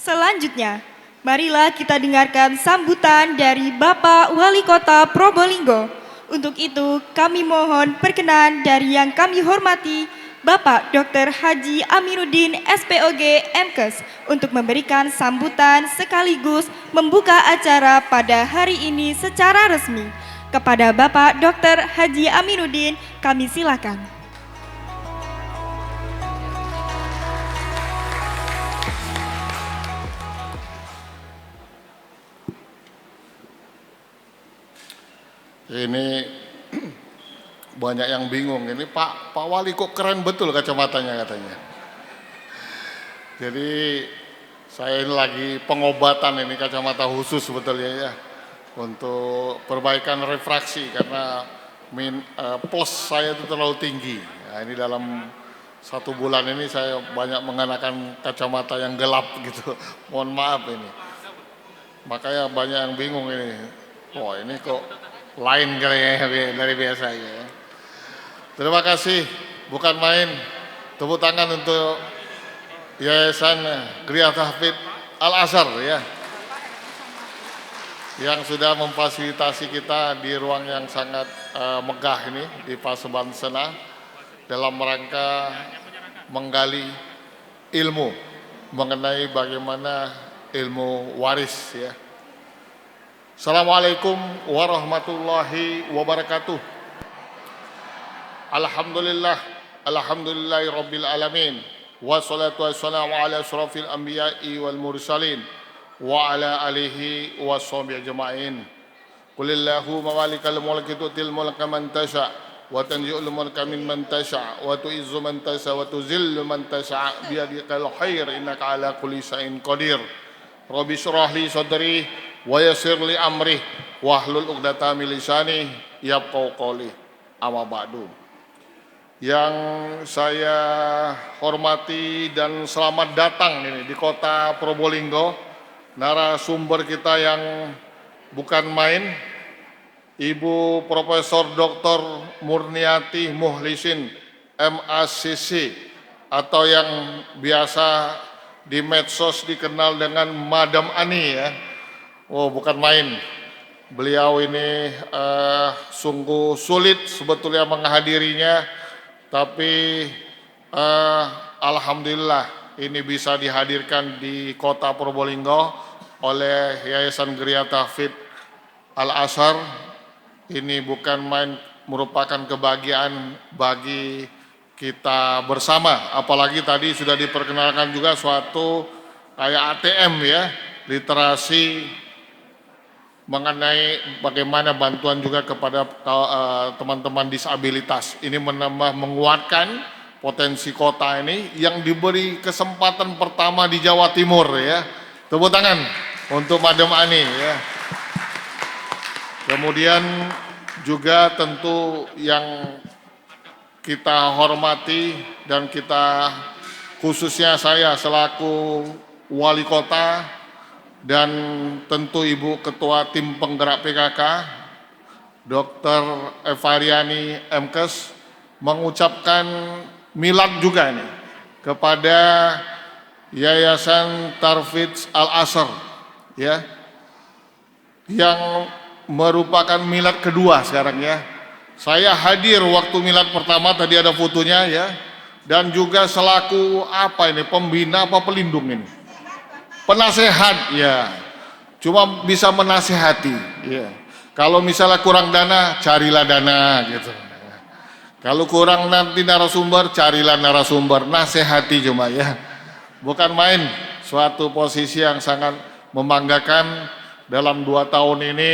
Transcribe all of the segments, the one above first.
Selanjutnya, marilah kita dengarkan sambutan dari Bapak Wali Kota Probolinggo. Untuk itu, kami mohon perkenan dari yang kami hormati Bapak Dr. Haji Aminuddin SPOG MKes untuk memberikan sambutan sekaligus membuka acara pada hari ini secara resmi. Kepada Bapak Dr. Haji Aminuddin, kami silakan. Ini banyak yang bingung, ini Pak Wali kok keren betul kacamatanya katanya. Jadi saya ini lagi pengobatan ini kacamata khusus sebetulnya ya, untuk perbaikan refraksi karena plus saya itu terlalu tinggi. Nah, ini dalam 1 bulan ini saya banyak mengenakan kacamata yang gelap gitu. Mohon maaf ini. Makanya banyak yang bingung ini. Wah, ini kok lain kayaknya dari biasanya. Terima kasih, bukan main. Tepuk tangan untuk Yayasan Gria Tahfidz Al-Azhar ya, yang sudah memfasilitasi kita di ruang yang sangat megah ini di Paseban Sena dalam rangka menggali ilmu mengenai bagaimana ilmu waris ya. Assalamualaikum warahmatullahi wabarakatuh. Alhamdulillah, alhamdulillahi rabbil alamin. Wassalatu wassalamu ala asyrafil anbiya'i wal mursalin wa ala alihi washabihi ajma'in. Qulillahumma malikal mulki tu'til mulka man tasha' wa tanzi'ul mulka mimman tasha' wa tu'izzu man tasha' wa tuzillu man tasha' biyadikal khair innaka ala kulli syai'in qadir. Rabbi shrah li sadri wa yassir li amri wahlul 'uqdatam min lisani yafqahu qawli. Amma ba'du. Yang saya hormati dan selamat datang ini di Kota Probolinggo, narasumber kita yang bukan main, Ibu Profesor Dr. Murniati Muhlisin MACC atau yang biasa di medsos dikenal dengan Madam Ani ya. Oh, bukan main. Beliau ini sungguh sulit sebetulnya menghadirinya, tapi alhamdulillah ini bisa dihadirkan di Kota Probolinggo oleh Yayasan Gria Tahfidz Al-Azhar. Ini bukan main, merupakan kebahagiaan bagi kita bersama. Apalagi tadi sudah diperkenalkan juga suatu kayak ATM ya, literasi mengenai bagaimana bantuan juga kepada teman-teman disabilitas. Ini menambah menguatkan potensi kota ini yang diberi kesempatan pertama di Jawa Timur ya. Tepuk tangan untuk Madam Ani ya. Kemudian juga tentu yang kita hormati dan kita, khususnya saya selaku wali kota dan tentu Ibu Ketua Tim Penggerak PKK Dr. Evariani MKes mengucapkan milad juga ini kepada Yayasan Tahfidz Al-Azhar ya, yang merupakan milad kedua sekarang ya. Saya hadir waktu milad pertama, tadi ada fotonya ya, dan juga selaku apa ini, pembina apa pelindung ini, penasehat ya, cuma bisa menasehati ya. Kalau misalnya kurang dana, carilah dana gitu. Kalau kurang nanti narasumber, carilah narasumber, nasehati cuma ya. Bukan main, suatu posisi yang sangat membanggakan dalam 2 tahun ini.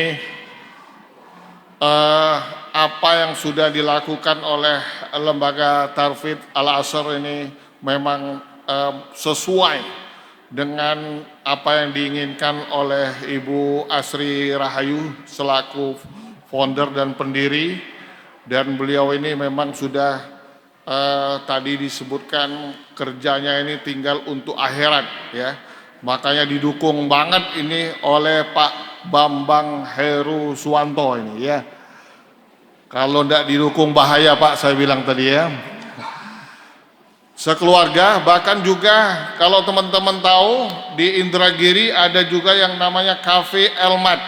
Apa yang sudah dilakukan oleh lembaga Tahfidz Al-Azhar ini memang sesuai dengan apa yang diinginkan oleh Ibu Asri Rahayu selaku founder dan pendiri, dan beliau ini memang sudah tadi disebutkan kerjanya ini tinggal untuk akhirat ya, makanya didukung banget ini oleh Pak Bambang Heru Suwanto ini ya. Kalau tidak didukung bahaya Pak, saya bilang tadi ya. sekeluarga. Bahkan juga kalau teman-teman tahu di Indragiri ada juga yang namanya Cafe Elmat,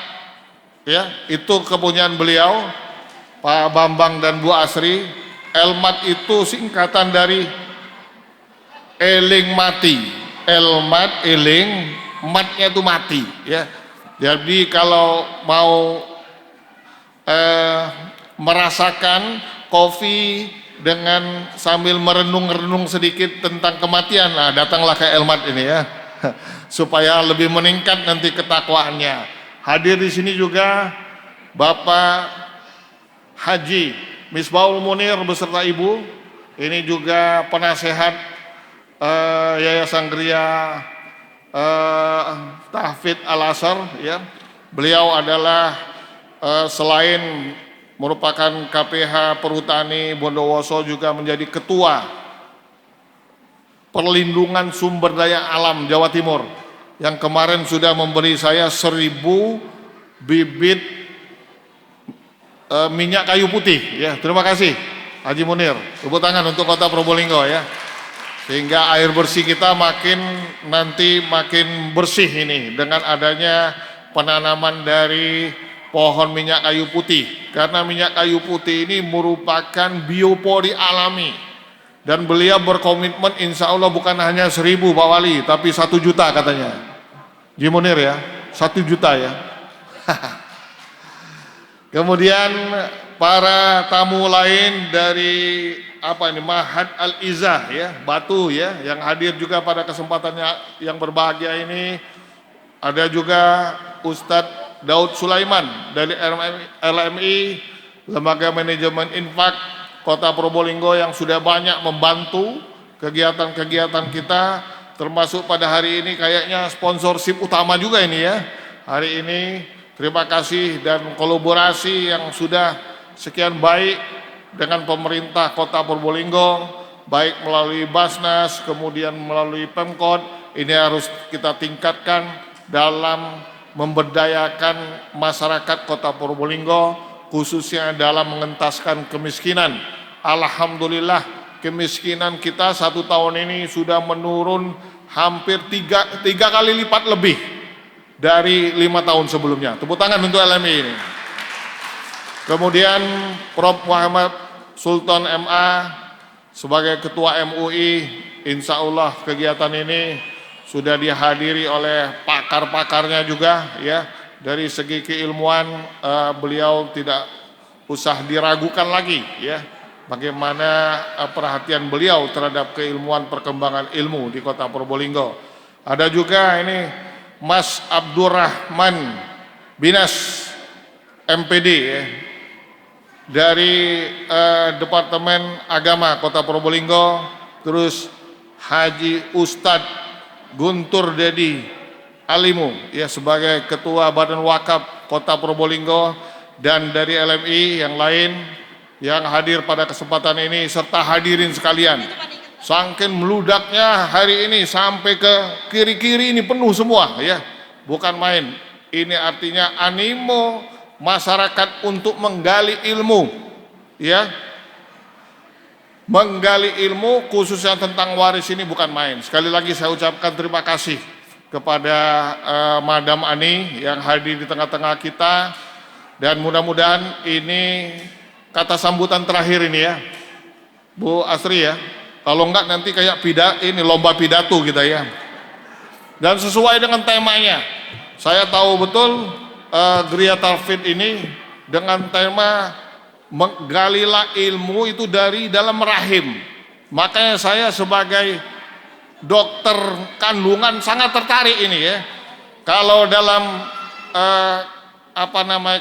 ya, itu kepunyaan beliau Pak Bambang dan Bu Asri. Elmat itu singkatan dari eling mati, elmat eling, matnya itu mati, ya. Jadi kalau mau merasakan kopi dengan sambil merenung-renung sedikit tentang kematian, nah datanglah ke Elmat ini ya, supaya lebih meningkat nanti ketakwaannya. Hadir di sini juga Bapak Haji Misbahul Munir beserta Ibu, ini juga penasehat Yayasan Gria Tahfidz Al-Azhar, ya. Beliau adalah selain merupakan KPH Perhutani Bondowoso juga menjadi ketua Perlindungan Sumber Daya Alam Jawa Timur, yang kemarin sudah memberi saya 1000 bibit minyak kayu putih, ya. Terima kasih Haji Munir, tepuk tangan untuk Kota Probolinggo, ya, sehingga air bersih kita nanti makin bersih ini dengan adanya penanaman dari pohon minyak kayu putih. Karena minyak kayu putih ini merupakan biopori alami, dan beliau berkomitmen insya Allah bukan hanya 1000 Pak Wali, tapi 1 juta katanya. Haji Munir ya, 1 juta ya. Kemudian para tamu lain dari Mahad Al-Izzah, ya, Batu, ya, yang hadir juga pada kesempatannya yang berbahagia ini. Ada juga Ustadz Daud Sulaiman dari LMI, Lembaga Manajemen Infak Kota Probolinggo, yang sudah banyak membantu kegiatan-kegiatan kita, termasuk pada hari ini kayaknya sponsorship utama juga ini, ya. Hari ini terima kasih dan kolaborasi yang sudah sekian baik dengan pemerintah Kota Probolinggo, baik melalui Basnas, kemudian melalui Pemkot. Ini harus kita tingkatkan dalam memberdayakan masyarakat Kota Probolinggo, khususnya dalam mengentaskan kemiskinan. Alhamdulillah, kemiskinan kita 1 tahun ini sudah menurun hampir tiga kali lipat lebih dari 5 tahun sebelumnya. Tepuk tangan untuk LMI ini. Kemudian Prof. Muhammad Sultan MA sebagai Ketua MUI, insya Allah kegiatan ini sudah dihadiri oleh pakar-pakarnya juga, ya. Dari segi keilmuan beliau tidak usah diragukan lagi, ya, bagaimana perhatian beliau terhadap keilmuan perkembangan ilmu di Kota Probolinggo. Ada juga ini Mas Abdurrahman Binas MPD, ya, dari Departemen Agama Kota Probolinggo. Terus Haji Ustadz Guntur Dedi Alimu, ya, sebagai Ketua Badan Wakaf Kota Probolinggo, dan dari LMI yang lain yang hadir pada kesempatan ini, serta hadirin sekalian. Saking meludaknya hari ini sampai ke kiri-kiri ini penuh semua, ya, bukan main. Ini artinya animo masyarakat untuk menggali ilmu, ya, menggali ilmu khususnya tentang waris ini bukan main. Sekali lagi saya ucapkan terima kasih kepada Madam Ani yang hadir di tengah-tengah kita, dan mudah-mudahan ini kata sambutan terakhir ini, ya, Bu Asri, ya. Kalau enggak nanti kayak lomba pidato kita, ya. Dan sesuai dengan temanya, saya tahu betul Gria Tahfidz ini dengan tema menggalilah ilmu itu dari dalam rahim. Makanya saya sebagai dokter kandungan sangat tertarik ini, ya. Kalau dalam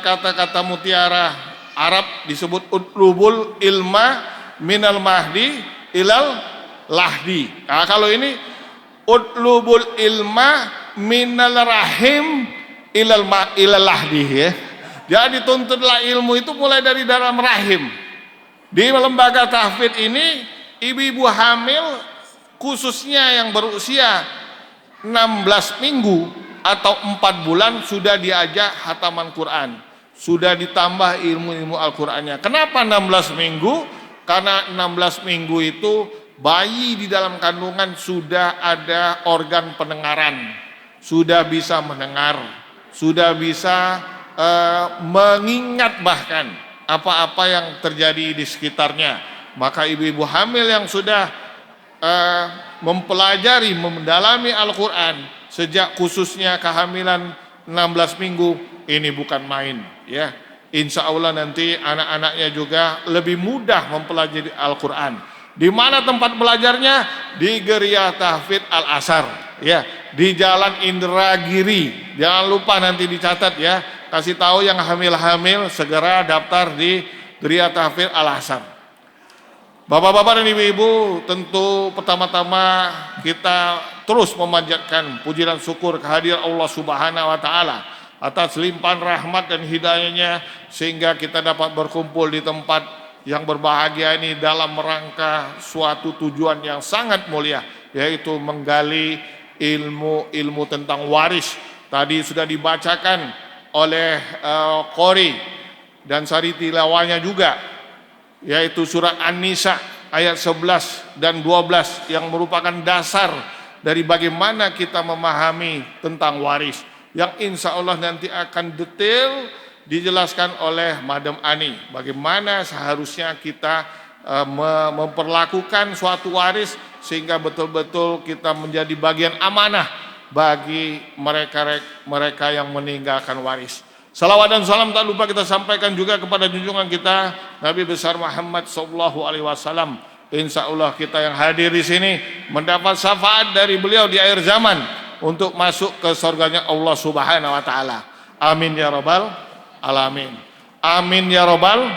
kata-kata mutiara Arab disebut utlubul ilma minal mahdi ilal lahdi. Nah, kalau ini utlubul ilma minal rahim ilal lahdi, ya. Jadi tuntutlah ilmu itu mulai dari dalam rahim. Di lembaga tahfidz ini, ibu-ibu hamil khususnya yang berusia 16 minggu atau 4 bulan sudah diajak hataman Quran, sudah ditambah ilmu-ilmu Al-Qur'annya. Kenapa 16 minggu? Karena 16 minggu itu bayi di dalam kandungan sudah ada organ pendengaran, sudah bisa mendengar, sudah bisa mengingat bahkan apa-apa yang terjadi di sekitarnya. Maka ibu-ibu hamil yang sudah mempelajari, mendalami Al-Quran sejak khususnya kehamilan 16 minggu, ini bukan main ya. Insya Allah nanti anak-anaknya juga lebih mudah mempelajari Al-Quran. Di mana tempat belajarnya? Di Geria Tahfidz Al-Azhar ya, di Jalan Indragiri. Jangan lupa nanti dicatat ya. Kasih tahu yang hamil-hamil segera daftar di Geria Tahfidz Al-Azhar. Bapak-bapak dan ibu-ibu, tentu pertama-tama kita terus memanjatkan puji dan syukur kehadiran Allah Subhanahu wa taala atas limpahan rahmat dan hidayahnya sehingga kita dapat berkumpul di tempat yang berbahagia ini dalam rangka suatu tujuan yang sangat mulia, yaitu menggali ilmu tentang waris. Tadi sudah dibacakan oleh Qori dan sari tilawahnya juga, yaitu surat An-Nisa ayat 11 dan 12 yang merupakan dasar dari bagaimana kita memahami tentang waris, yang insya Allah nanti akan detail dijelaskan oleh Madam Ani bagaimana seharusnya kita memperlakukan suatu waris sehingga betul-betul kita menjadi bagian amanah bagi mereka yang meninggalkan waris. Salawat dan salam tak lupa kita sampaikan juga kepada junjungan kita Nabi besar Muhammad sallallahu alaihi wasallam. Insya Allah kita yang hadir di sini mendapat syafaat dari beliau di akhir zaman untuk masuk ke surganya Allah Subhanahu wa taala. Amin ya rabbal alamin. Amin ya rabbal.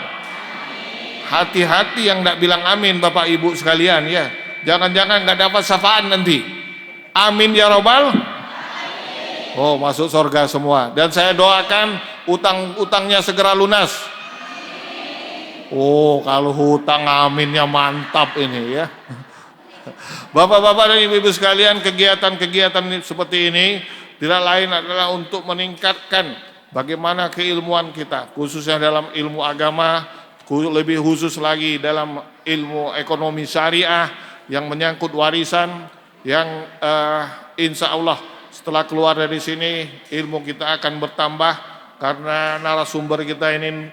Hati-hati yang tidak bilang amin Bapak Ibu sekalian ya. Jangan-jangan nggak dapat syafaat nanti. Amin ya rabbal. Oh, masuk surga semua. Dan saya doakan utang-utangnya segera lunas. Oh, kalau hutang aminnya mantap ini ya. Bapak-bapak dan ibu-ibu sekalian, kegiatan-kegiatan seperti ini tidak lain adalah untuk meningkatkan bagaimana keilmuan kita, khususnya dalam ilmu agama, lebih khusus lagi dalam ilmu ekonomi syariah yang menyangkut warisan, yang insya Allah setelah keluar dari sini ilmu kita akan bertambah karena narasumber kita ini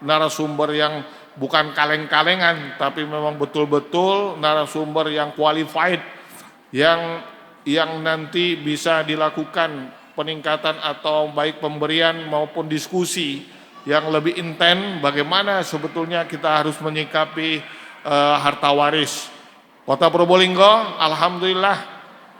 narasumber yang bukan kaleng-kalengan, tapi memang betul-betul narasumber yang qualified, yang nanti bisa dilakukan peningkatan atau baik pemberian maupun diskusi yang lebih intens bagaimana sebetulnya kita harus menyikapi harta waris. Kota Probolinggo, alhamdulillah,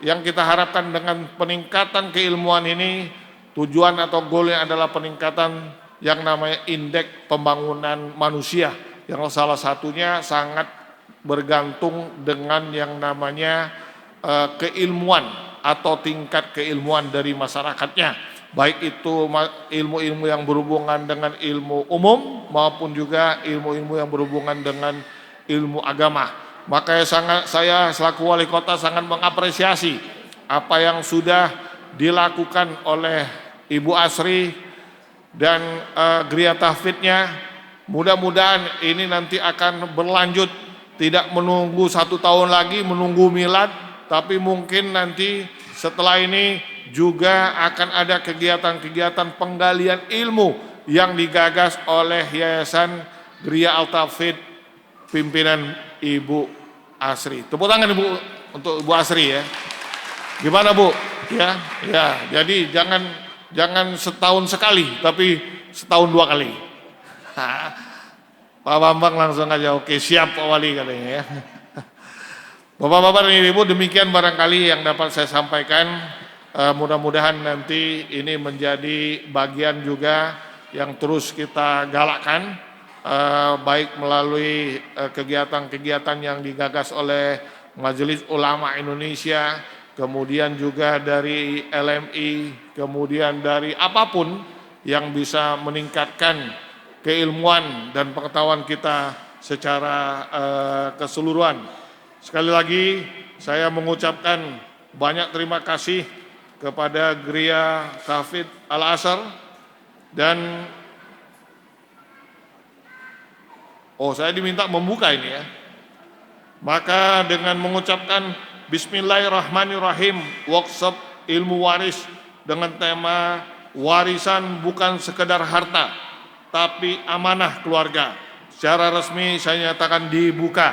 yang kita harapkan dengan peningkatan keilmuan ini, tujuan atau goalnya adalah peningkatan yang namanya indeks pembangunan manusia, yang salah satunya sangat bergantung dengan yang namanya keilmuan atau tingkat keilmuan dari masyarakatnya, baik itu ilmu-ilmu yang berhubungan dengan ilmu umum maupun juga ilmu-ilmu yang berhubungan dengan ilmu agama. Makanya saya selaku wali kota sangat mengapresiasi apa yang sudah dilakukan oleh Ibu Asri dan Geria Tahfidznya. Mudah-mudahan ini nanti akan berlanjut, tidak menunggu 1 tahun lagi menunggu milad, tapi mungkin nanti setelah ini juga akan ada kegiatan-kegiatan penggalian ilmu yang digagas oleh Yayasan Geria Al-Tahfidz pimpinan Ibu Asri. Tepuk tangan Ibu untuk Ibu Asri ya. Gimana Bu? Ya, jadi jangan setahun sekali, tapi setahun 2 kali. Pak Bambang langsung aja, oke siap Pak Wali katanya ya. Bapak-bapak dan ibu, demikian barangkali yang dapat saya sampaikan. Mudah-mudahan nanti ini menjadi bagian juga yang terus kita galakkan, baik melalui kegiatan-kegiatan yang digagas oleh Majelis Ulama Indonesia, kemudian juga dari LMI, kemudian dari apapun yang bisa meningkatkan keilmuan dan pengetahuan kita secara keseluruhan. Sekali lagi saya mengucapkan banyak terima kasih kepada Geria Tahfidz Al-Azhar dan saya diminta membuka ini ya. Maka dengan mengucapkan Bismillahirrahmanirrahim, workshop ilmu waris dengan tema warisan bukan sekedar harta, tapi amanah keluarga, secara resmi saya nyatakan dibuka.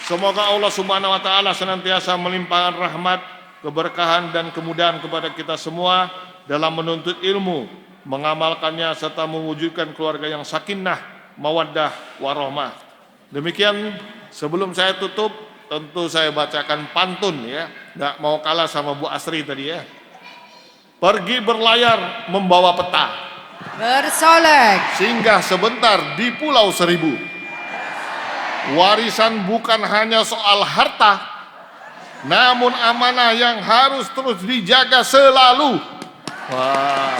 Semoga Allah Subhanahu wa taala senantiasa melimpahkan rahmat, keberkahan dan kemudahan kepada kita semua dalam menuntut ilmu, mengamalkannya serta mewujudkan keluarga yang sakinah, mawaddah, warahmah. Demikian, sebelum saya tutup, tentu saya bacakan pantun ya, nggak mau kalah sama Bu Asri tadi ya. Pergi berlayar membawa peta, Bersolek. singgah sebentar di Pulau Seribu. Warisan bukan hanya soal harta, namun amanah yang harus terus dijaga selalu. Wah,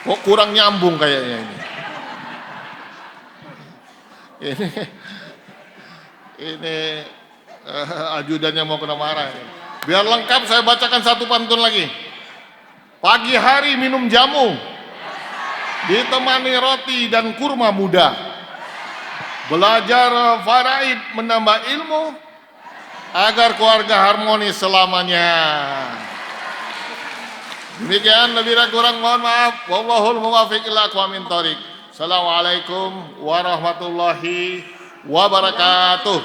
kok kurang nyambung kayaknya ini. Ini ajudannya mau kena marah. Biar lengkap saya bacakan satu pantun lagi. Pagi hari minum jamu, ditemani roti dan kurma muda. Belajar faraid menambah ilmu, agar keluarga harmonis selamanya. Demikian, lebih kurang mohon maaf. Wallahul muwaffiq ila aqwamit thoriq. Assalamualaikum warahmatullahi wabarakatuh.